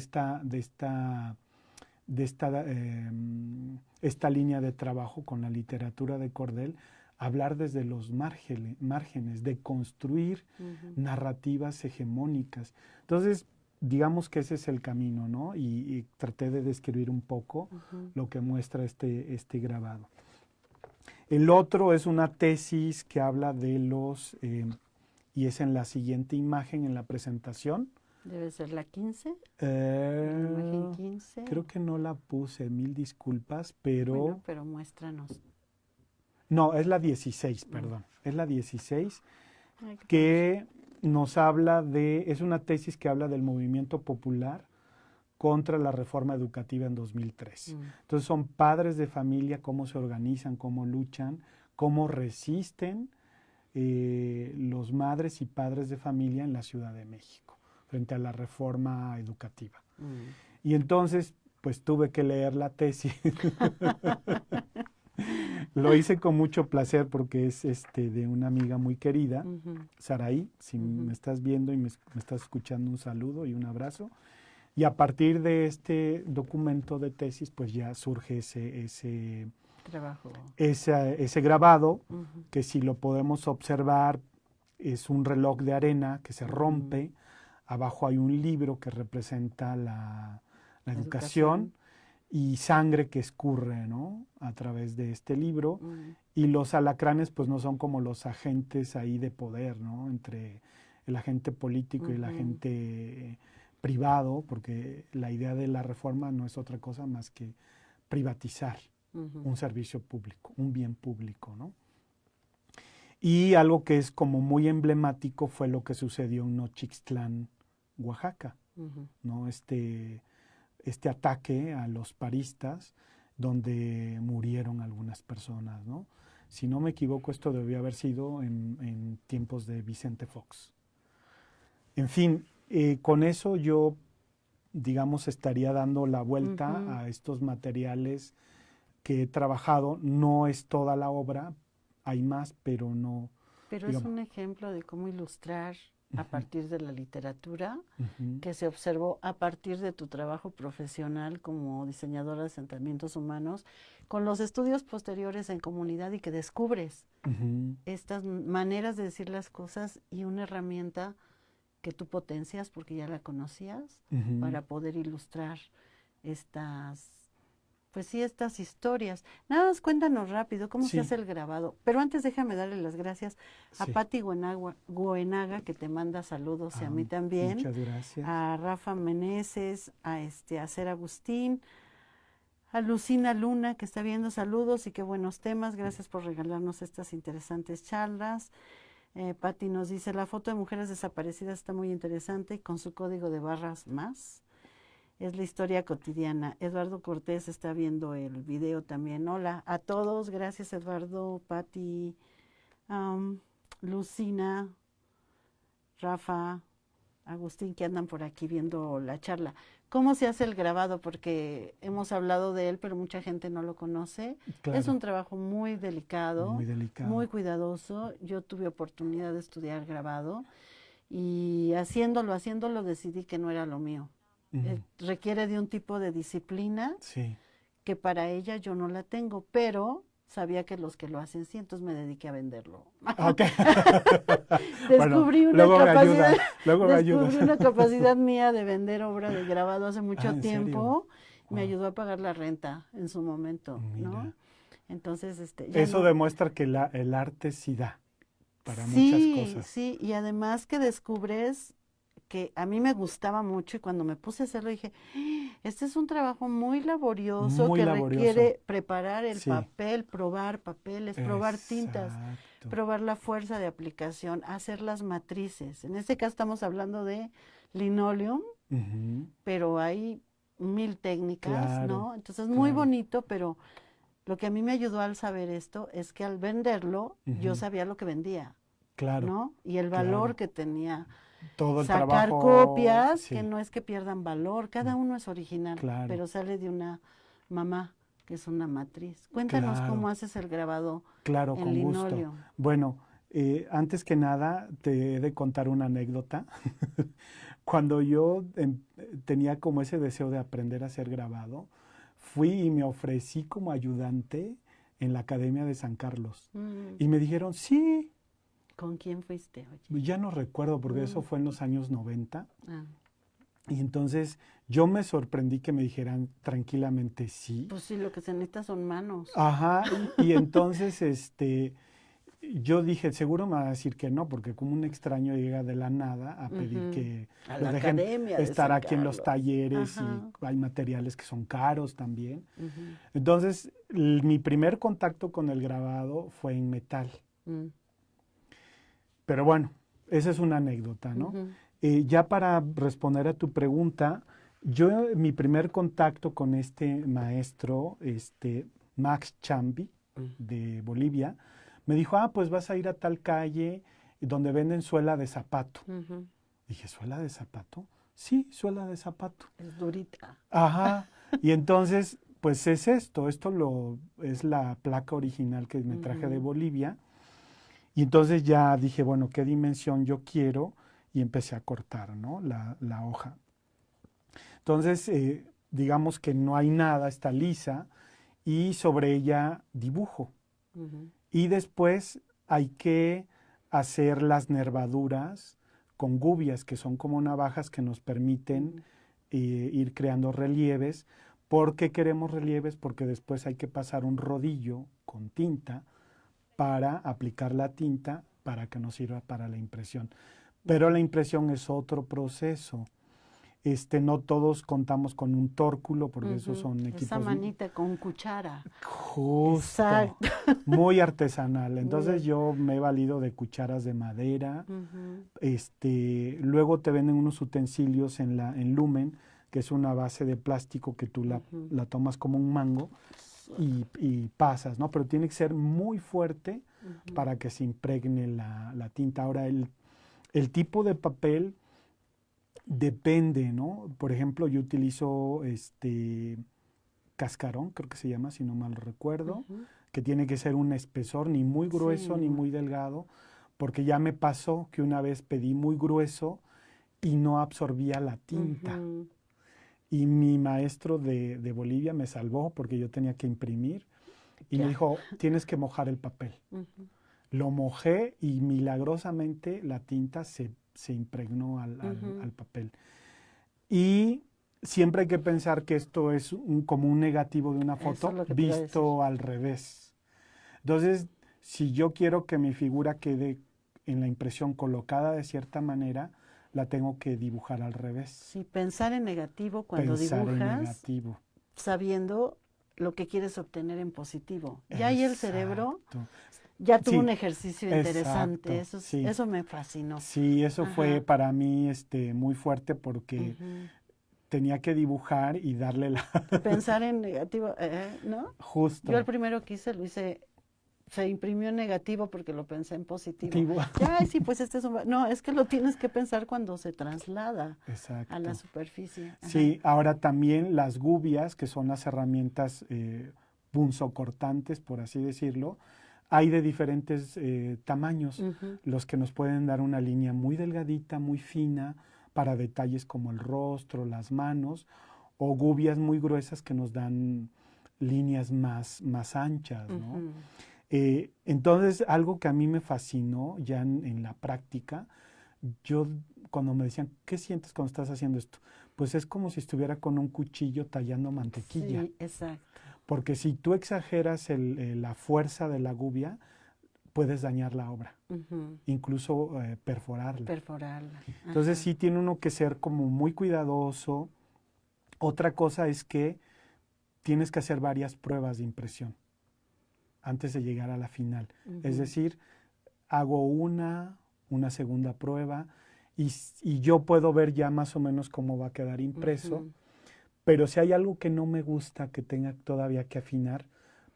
esta línea de trabajo con la literatura de Cordel, hablar desde los márgenes, de construir narrativas hegemónicas. Entonces, digamos que ese es el camino, ¿no? Y traté de describir un poco lo que muestra este grabado. El otro es una tesis que habla de y es en la siguiente imagen, en la presentación. Debe ser la 15. La imagen 15. Creo que no la puse, mil disculpas, pero... Bueno, pero muéstranos. No, es la 16, perdón. Es la 16 que nos habla es una tesis que habla del movimiento popular contra la reforma educativa en 2003. Entonces son padres de familia, cómo se organizan, cómo luchan, cómo resisten los madres y padres de familia en la Ciudad de México frente a la reforma educativa. Y entonces, pues tuve que leer la tesis. Lo hice con mucho placer porque es de una amiga muy querida, Saraí, si me estás viendo y me estás escuchando, un saludo y un abrazo. Y a partir de este documento de tesis, pues ya surge ese grabado, que si lo podemos observar, es un reloj de arena que se rompe. Abajo hay un libro que representa la educación. Y sangre que escurre, ¿no? A través de este libro. Y los alacranes, pues no son como los agentes ahí de poder, ¿no? Entre el agente político y el agente privado, porque la idea de la reforma no es otra cosa más que privatizar un servicio público, un bien público, ¿no? Y algo que es como muy emblemático fue lo que sucedió en Nochixtlán, Oaxaca, ¿no? Este ataque a los paristas, donde murieron algunas personas, ¿no? Si no me equivoco, esto debió haber sido en tiempos de Vicente Fox. En fin, con eso yo, digamos, estaría dando la vuelta a estos materiales que he trabajado. No es toda la obra, hay más, pero no... Pero digamos, es un ejemplo de cómo ilustrar a partir de la literatura que se observó a partir de tu trabajo profesional como diseñadora de asentamientos humanos, con los estudios posteriores en comunidad, y que descubres estas maneras de decir las cosas y una herramienta que tú potencias porque ya la conocías para poder ilustrar estas historias. Nada más cuéntanos rápido cómo se hace el grabado. Pero antes déjame darle las gracias a Pati Goenaga, que te manda saludos, y a mí también. Muchas gracias. A Rafa Meneses, a Ser Agustín, a Lucina Luna, que está viendo, saludos y qué buenos temas. Gracias por regalarnos estas interesantes charlas. Pati nos dice, la foto de mujeres desaparecidas está muy interesante, con su código de barras más. es la historia cotidiana. Eduardo Cortés está viendo el video también. Hola a todos, gracias Eduardo, Patti, Lucina, Rafa, Agustín, que andan por aquí viendo la charla. ¿Cómo se hace el grabado? Porque hemos hablado de él, pero mucha gente no lo conoce. Claro. Es un trabajo muy delicado, muy cuidadoso. Yo tuve oportunidad de estudiar grabado y haciéndolo decidí que no era lo mío. Requiere de un tipo de disciplina que para ella yo no la tengo, pero sabía que los que lo hacen sí, entonces me dediqué a venderlo. Okay. Descubrí una capacidad mía de vender obra de grabado hace mucho tiempo. Me ayudó a pagar la renta en su momento, ¿no? Entonces, eso demuestra que el arte sí da para muchas cosas. Sí, y además que descubres que a mí me gustaba mucho y cuando me puse a hacerlo dije, este es un trabajo muy laborioso requiere preparar el papel, probar papeles, probar tintas, probar la fuerza de aplicación, hacer las matrices. En este caso estamos hablando de linoleum, pero hay 1000 técnicas, ¿no? Entonces es muy bonito, pero lo que a mí me ayudó al saber esto es que al venderlo yo sabía lo que vendía, ¿no? Y el valor que tenía. Todo el sacar trabajo, copias que no es que pierdan valor, cada uno es original, pero sale de una mamá que es una matriz. Cuéntanos cómo haces el grabado en linóleo. Gusto. Bueno, antes que nada te he de contar una anécdota. Cuando yo tenía como ese deseo de aprender a hacer grabado, fui y me ofrecí como ayudante en la Academia de San Carlos. Y me dijeron, sí. ¿Con quién fuiste? Oye? Ya no recuerdo porque eso fue en los años 90. Y entonces yo me sorprendí que me dijeran tranquilamente sí. Pues sí, lo que se necesita son manos. Ajá, y entonces yo dije, seguro me va a decir que no, porque como un extraño llega de la nada a pedir que los dejen estar aquí en los talleres y hay materiales que son caros también. Entonces, mi primer contacto con el grabado fue en metal. Pero bueno, esa es una anécdota, ¿no? Ya para responder a tu pregunta, mi primer contacto con este maestro, Max Chambi, de Bolivia, me dijo, pues vas a ir a tal calle donde venden suela de zapato. Dije, ¿suela de zapato? Sí, suela de zapato. Es durita. Ajá. Y entonces, pues es esto es la placa original que me traje de Bolivia. Y entonces ya dije, bueno, ¿qué dimensión yo quiero? Y empecé a cortar, ¿no? la hoja. Entonces, digamos que no hay nada, está lisa, y sobre ella dibujo. Y después hay que hacer las nervaduras con gubias, que son como navajas que nos permiten ir creando relieves. ¿Por qué queremos relieves? Porque después hay que pasar un rodillo con tinta para aplicar la tinta para que nos sirva para la impresión. Pero la impresión es otro proceso. No todos contamos con un tórculo, porque esos son equipos... Esa manita con cuchara. Justo. Exacto. Muy artesanal. Entonces yo me he valido de cucharas de madera. Luego te venden unos utensilios en Lumen, que es una base de plástico que tú la tomas como un mango. Y pasas, ¿no? Pero tiene que ser muy fuerte para que se impregne la tinta. Ahora, el tipo de papel depende, ¿no? Por ejemplo, yo utilizo cascarón, creo que se llama, si no mal recuerdo, que tiene que ser un espesor ni muy grueso ni muy delgado, porque ya me pasó que una vez pedí muy grueso y no absorbía la tinta. Y mi maestro de Bolivia me salvó porque yo tenía que imprimir y me dijo, tienes que mojar el papel. Lo mojé y milagrosamente la tinta se impregnó al papel. Y siempre hay que pensar que esto es como un negativo de una foto visto al revés. Entonces, si yo quiero que mi figura quede en la impresión colocada de cierta manera, la tengo que dibujar al revés. Sí, pensar en negativo cuando dibujas, sabiendo lo que quieres obtener en positivo. Ya ahí el cerebro ya tuvo un ejercicio interesante. Eso me fascinó. Sí, eso fue para mí muy fuerte porque tenía que dibujar y darle la... Pensar en negativo, ¿no? Justo. Yo el primero que hice lo hice, se imprimió en negativo porque lo pensé en positivo. Dibu- Ya, sí, pues este es un... No, es que lo tienes que pensar cuando se traslada a la Exacto. superficie. Ajá. Sí, ahora también las gubias, que son las herramientas punzocortantes, por así decirlo, hay de diferentes tamaños, Ujú. los que nos pueden dar una línea muy delgadita, muy fina, para detalles como el rostro, las manos, o gubias muy gruesas que nos dan líneas más anchas, ¿no? Ujú. Entonces, algo que a mí me fascinó ya en la práctica, yo cuando me decían, ¿qué sientes cuando estás haciendo esto? Pues es como si estuviera con un cuchillo tallando mantequilla. Sí, exacto. Porque si tú exageras la fuerza de la gubia, puedes dañar la obra, Ujú. incluso perforarla. Perforarla. Entonces Ajá. sí tiene uno que ser como muy cuidadoso. Otra cosa es que tienes que hacer varias pruebas de impresión antes de llegar a la final. Es Ujú. decir, hago una segunda prueba y yo puedo ver ya más o menos cómo va a quedar impreso. Ujú. Pero si hay algo que no me gusta que tenga todavía que afinar,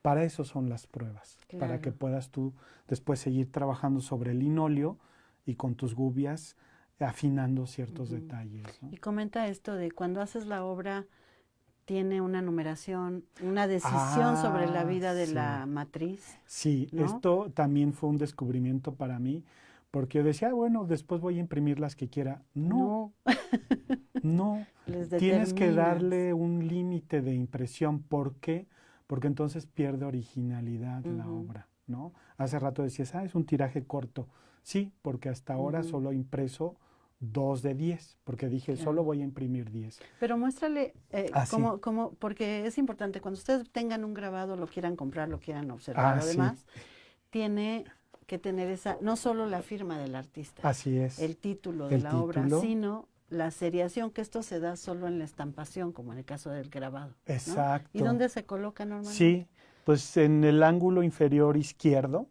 para eso son las pruebas, para que Claro. puedas tú después seguir trabajando sobre el linóleo y con tus gubias afinando ciertos Ujú. detalles, ¿no? Y comenta esto de cuando haces la obra, tiene una numeración, una decisión sobre la Ah, vida de sí. la matriz, Sí, ¿no? esto también fue un descubrimiento para mí, porque yo decía, bueno, después voy a imprimir las que quiera. No, No, no, les tienes que determinas. darle un límite de impresión. ¿Por qué? Porque entonces pierde originalidad la Ujú. obra, ¿no? Hace rato decías, es un tiraje corto. Sí, porque hasta ahora Ujú. solo he impreso 2 de 10, porque dije, solo Claro. voy a imprimir 10. Pero muéstrale Así, porque es importante, cuando ustedes tengan un grabado, lo quieran comprar, lo quieran observar, así, además, tiene que tener esa, no solo la firma del artista, así es. el título de El la obra, título, sino la seriación, que esto se da solo en la estampación, como en el caso del grabado, ¿no? ¿Y exacto. dónde se coloca normalmente? Sí, pues en el ángulo inferior izquierdo.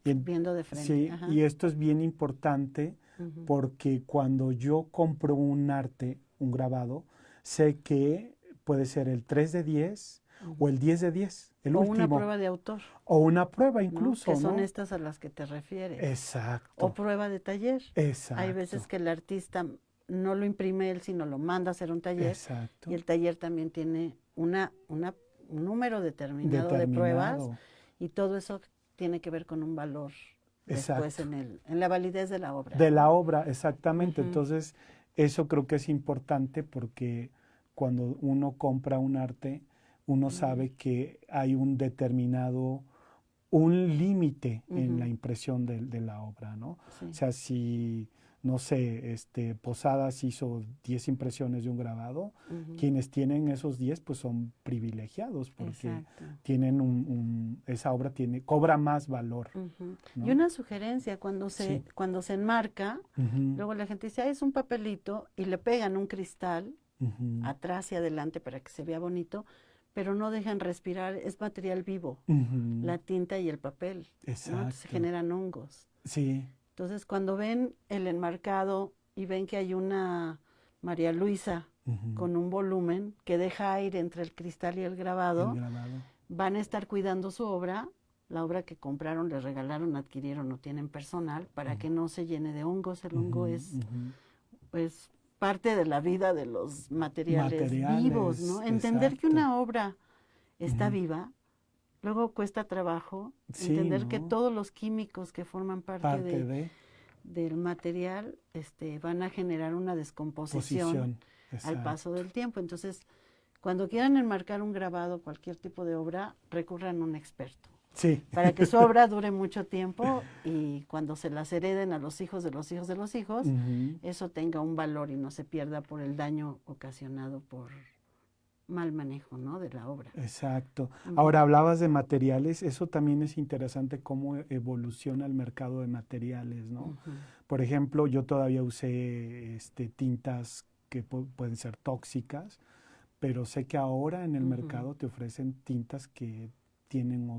Viendo de frente, Sí, ajá. y esto es bien importante Ujú. porque cuando yo compro un arte, un grabado, sé que puede ser el 3 de 10 o Ujú. el 10 de 10, el O una último, prueba de autor, o una prueba ¿no? Que incluso, son ¿no? estas a las que te refieres. O Exacto, prueba de taller. Hay veces exacto, que el artista no lo imprime él, sino lo manda a hacer un taller, y exacto, el taller también tiene un número determinado de pruebas, determinado, y todo eso tiene que ver con un valor después exacto. en la validez de la obra, De la ¿no? obra, exactamente. Ujú. Entonces, eso creo que es importante porque cuando uno compra un arte, uno Ujú. sabe que hay un determinado, un límite en la Ujú. impresión de la obra, ¿no? O Sí, sea, si, no sé, Posadas hizo 10 impresiones de un grabado, ujú. quienes tienen esos 10 pues son privilegiados porque Exacto. tienen esa obra cobra más valor, Ujú. Y ¿no? una sugerencia, Sí. cuando se enmarca, Ujú, luego la gente dice, ah, es un papelito, y le pegan un cristal ujú. atrás y adelante para que se vea bonito, pero no dejan respirar, es material vivo, Ujú, la tinta y el papel, ¿no? Entonces se exacto. generan hongos. Sí. Entonces cuando ven el enmarcado y ven que hay una María Luisa Ujú. con un volumen que deja aire entre el cristal y el El grabado, grabado. van a estar cuidando su obra, la obra que compraron, les regalaron, adquirieron o tienen personal, para que no se llene de hongos. El Ujú, hongo es ujú. pues parte de la vida de los materiales vivos, ¿no? Materiales, Entender que exacto. una obra está Ujú. viva, luego cuesta trabajo Sí, entender que ¿no? todos los químicos que forman parte Parte de del material van a generar una descomposición posición, al paso exacto. del tiempo. Entonces, cuando quieran enmarcar un grabado, cualquier tipo de obra, recurran a un experto Sí, para que su obra dure mucho tiempo, y cuando se las hereden a los hijos de los hijos de los hijos, ujú, eso tenga un valor y no se pierda por el daño ocasionado por mal manejo, ¿no?, de la obra. exacto. Ahora Ujú. hablabas de materiales, eso también es interesante cómo evoluciona el mercado de materiales, ¿no? Ujú. Por ejemplo, yo todavía usé tintas que pueden ser tóxicas, pero sé que ahora en el Ujú. mercado te ofrecen tintas que tienen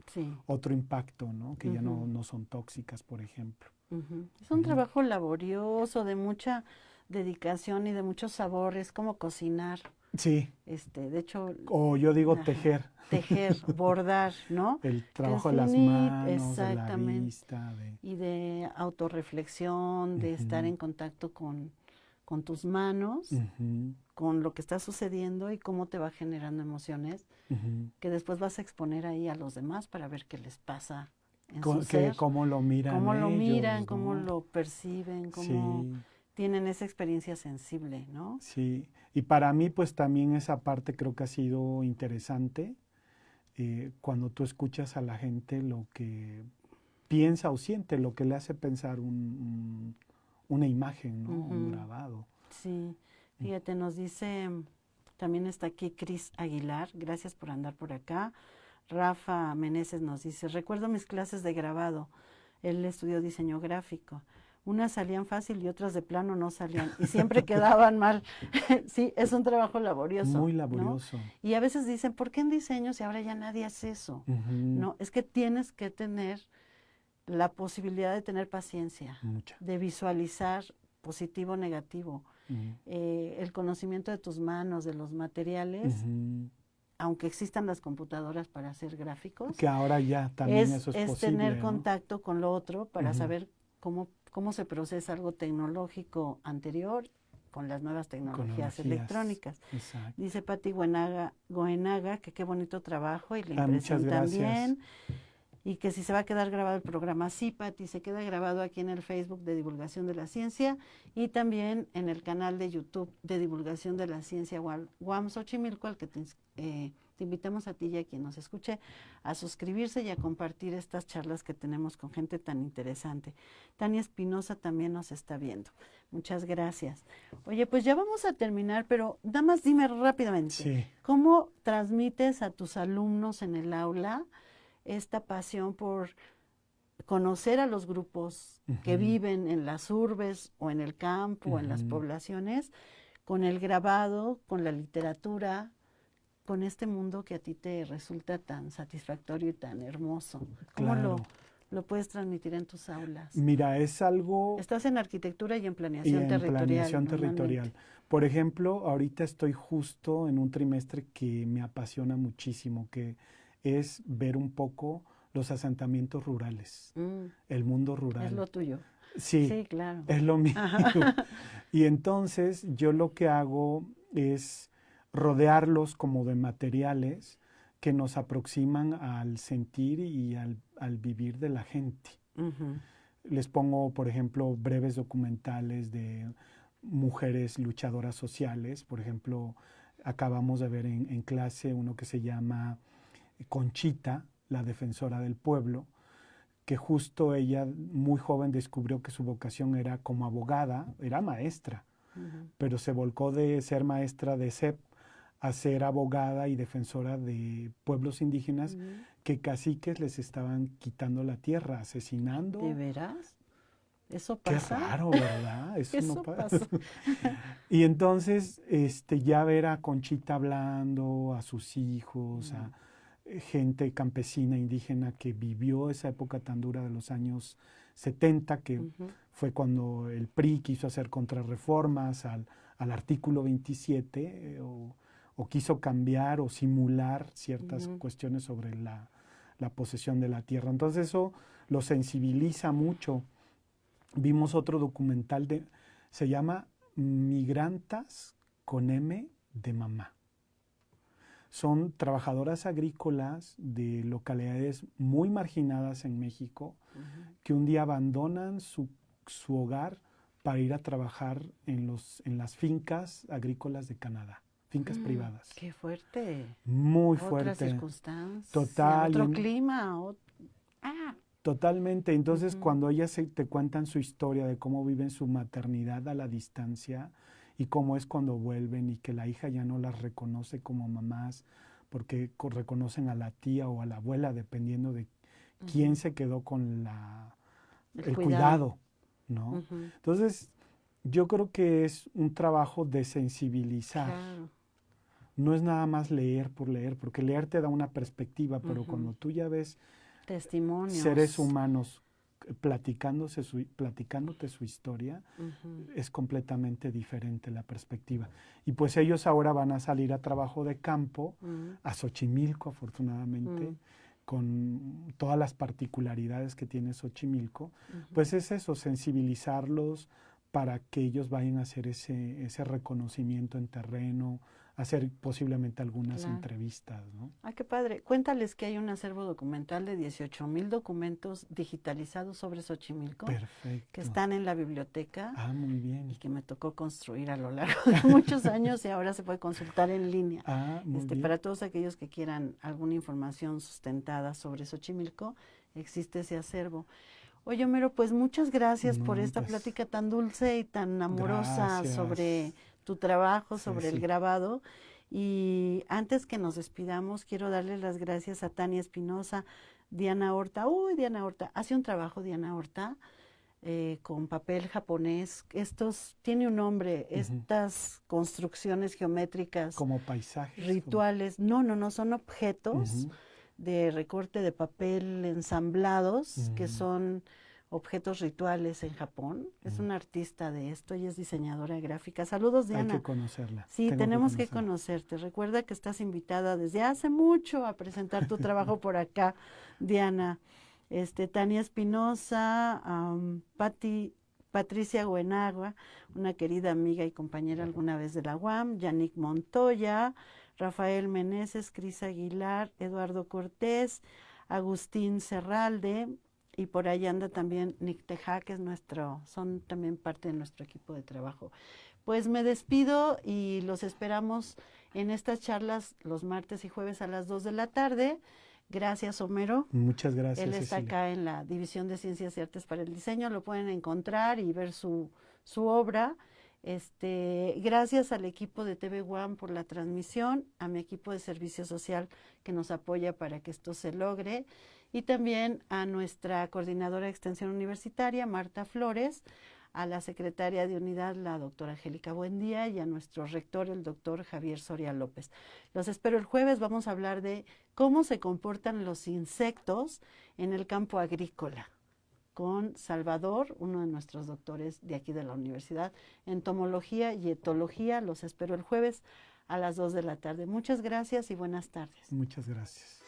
Sí. otro impacto, ¿no? Que ya Ujú. no son tóxicas, por ejemplo. Ujú. Es un Ujú. trabajo laborioso, de mucha dedicación y de mucho sabor, es como cocinar. Sí, De hecho, o yo digo ajá, tejer, tejer, bordar, ¿no? el Que es trabajo de las finito, manos, de la exactamente. vista, de... Y de autorreflexión, de estar Ujú, en contacto con tus manos, ujú, con lo que está sucediendo y cómo te va generando emociones ujú. que después vas a exponer ahí a los demás para ver qué les pasa en su Que ser, cómo lo miran cómo lo miran, ellos, cómo ¿no? lo perciben, cómo Sí, tienen esa experiencia sensible, ¿no? sí. Y para mí, pues también esa parte creo que ha sido interesante, cuando tú escuchas a la gente lo que piensa o siente, lo que le hace pensar una imagen, ¿no? Un Ujú. grabado. Sí, fíjate, nos dice, también está aquí Cris Aguilar, gracias por andar por acá. Rafa Meneses nos dice, recuerdo mis clases de grabado, él estudió diseño gráfico. Unas salían fácil y otras de plano no salían y siempre quedaban mal. Sí, es un trabajo laborioso, Muy ¿no? laborioso. Y a veces dicen, ¿por qué en diseño si ahora ya nadie hace eso? Ujú, No, es que tienes que tener la posibilidad de tener paciencia, mucha. de visualizar positivo o negativo, Ujú, el conocimiento de tus manos, de los materiales, ujú. aunque existan las computadoras para hacer gráficos, Que ahora ya también eso es es tener posible, ¿no? contacto con lo otro para Ujú, saber cómo se procesa algo tecnológico anterior con las nuevas tecnologías tecnologías, eléctricas. exacto. Dice Patti Goenaga que qué bonito trabajo y la Ah, muchas impresión gracias. también. Y que si se va a quedar grabado el programa, sí, Pati, se queda grabado aquí en el Facebook de Divulgación de la Ciencia y también en el canal de YouTube de Divulgación de la Ciencia UAM Xochimilco, al que te invitamos a ti y a quien nos escuche a suscribirse y a compartir estas charlas que tenemos con gente tan interesante. Tania Espinosa también nos está viendo. Muchas gracias. Oye, pues ya vamos a terminar, pero nada más dime rápidamente, Sí. ¿cómo transmites a tus alumnos en el aula esta pasión por conocer a los grupos que Ujú, viven en las urbes o en el campo o en las ujú. poblaciones, con el grabado, con la literatura, con este mundo que a ti te resulta tan satisfactorio y tan hermoso? ¿Cómo Claro. lo puedes transmitir en tus aulas? Mira, es algo Estás en arquitectura y en y planeación en territorial planeación normalmente. territorial. Por ejemplo, ahorita estoy justo en un trimestre que me apasiona muchísimo, que es ver un poco los asentamientos rurales, Mm, el mundo es rural. lo tuyo. Sí, Sí, claro. es lo mío. Ajá. Y entonces yo lo que hago es rodearlos como de materiales que nos aproximan al sentir y al vivir de la gente. Ujú, Les pongo, por ejemplo, breves documentales de mujeres luchadoras sociales. Por ejemplo, acabamos de ver en clase uno que se llama Conchita, la defensora del pueblo, que justo ella muy joven descubrió que su vocación era como abogada, era maestra, ujú, pero se volcó de ser maestra de SEP a ser abogada y defensora de pueblos indígenas ujú. que caciques les estaban quitando la tierra, ¿De asesinando. veras? ¿Eso Qué pasa? raro, ¿verdad? Eso no Eso pasa. pasa. Y entonces, ya ver a Conchita hablando, a sus hijos, Mm, a gente campesina, indígena que vivió esa época tan dura de los años 70, que ujú, fue cuando el PRI quiso hacer contrarreformas al artículo 27, o quiso cambiar o simular ciertas ujú. cuestiones sobre la posesión de la tierra. Entonces eso lo sensibiliza mucho. Vimos otro documental se llama Migrantas con M de mamá. Son trabajadoras agrícolas de localidades muy marginadas en México Ujú. que un día abandonan su hogar para ir a trabajar en las fincas agrícolas de Canadá, fincas privadas. Qué fuerte. Muy Otra fuerte, circunstancia, total, otro clima. Ah, totalmente. Entonces, ujú, cuando ellas te cuentan su historia de cómo viven su maternidad a la distancia y cómo es cuando vuelven y que la hija ya no las reconoce como mamás porque reconocen a la tía o a la abuela dependiendo de quién ujú. se quedó con El el cuidado. cuidado, ¿no? Ujú, Entonces, yo creo que es un trabajo de sensibilizar. claro. No es nada más leer por leer, porque leer te da una perspectiva, pero Ujú. cuando tú ya ves seres Testimonios. humanos platicándote su historia, es completamente diferente la perspectiva. Y pues ellos ahora van a salir a trabajo de campo a Xochimilco, afortunadamente, con todas las particularidades que tiene Xochimilco. Pues es eso, sensibilizarlos para que ellos vayan a hacer ese reconocimiento en terreno, hacer posiblemente algunas entrevistas, ¿no? Ah, qué padre. Cuéntales que hay un acervo documental de 18,000 documentos digitalizados sobre Xochimilco. Perfecto. Que están en la biblioteca. Ah, muy bien. Y que me tocó construir a lo largo de muchos años y ahora se puede consultar en línea. Ah, muy bien. Para todos aquellos que quieran alguna información sustentada sobre Xochimilco, existe ese acervo. Oye, Homero, pues muchas gracias por esta plática tan dulce y tan amorosa sobre tu trabajo, sobre el grabado. Y antes que nos despidamos, quiero darle las gracias a Tania Espinosa, Diana Horta. Uy, Diana Horta, hace un trabajo Diana Horta con papel japonés. Tiene un nombre, estas construcciones geométricas. Como paisajes. Rituales. No, son objetos de recorte de papel ensamblados, que son objetos rituales en Japón. Es una artista de esto y es diseñadora gráfica. Saludos, Diana. Hay que conocerla. Sí, tenemos que conocerte. Recuerda que estás invitada desde hace mucho a presentar tu trabajo por acá, Diana. Tania Espinosa, Patricia Guenagua, una querida amiga y compañera alguna vez de la UAM, Yannick Montoya, Rafael Meneses, Cris Aguilar, Eduardo Cortés, Agustín Serralde, y por ahí anda también Nick Tejá, que son también parte de nuestro equipo de trabajo. Pues me despido y los esperamos en estas charlas los martes y jueves a las 2 de la tarde. Gracias, Homero. Muchas gracias, Él está Cecilia. acá en la División de Ciencias y Artes para el Diseño. Lo pueden encontrar y ver su obra. Gracias al equipo de TV One por la transmisión, a mi equipo de servicio social que nos apoya para que esto se logre, y también a nuestra coordinadora de extensión universitaria, Marta Flores, a la secretaria de unidad, la doctora Angélica Buendía, y a nuestro rector, el doctor Javier Soria López. Los espero el jueves. Vamos a hablar de cómo se comportan los insectos en el campo agrícola, con Salvador, uno de nuestros doctores de aquí de la universidad, entomología y etología. Los espero el jueves a las 2 de la tarde. Muchas gracias y buenas tardes. Muchas gracias.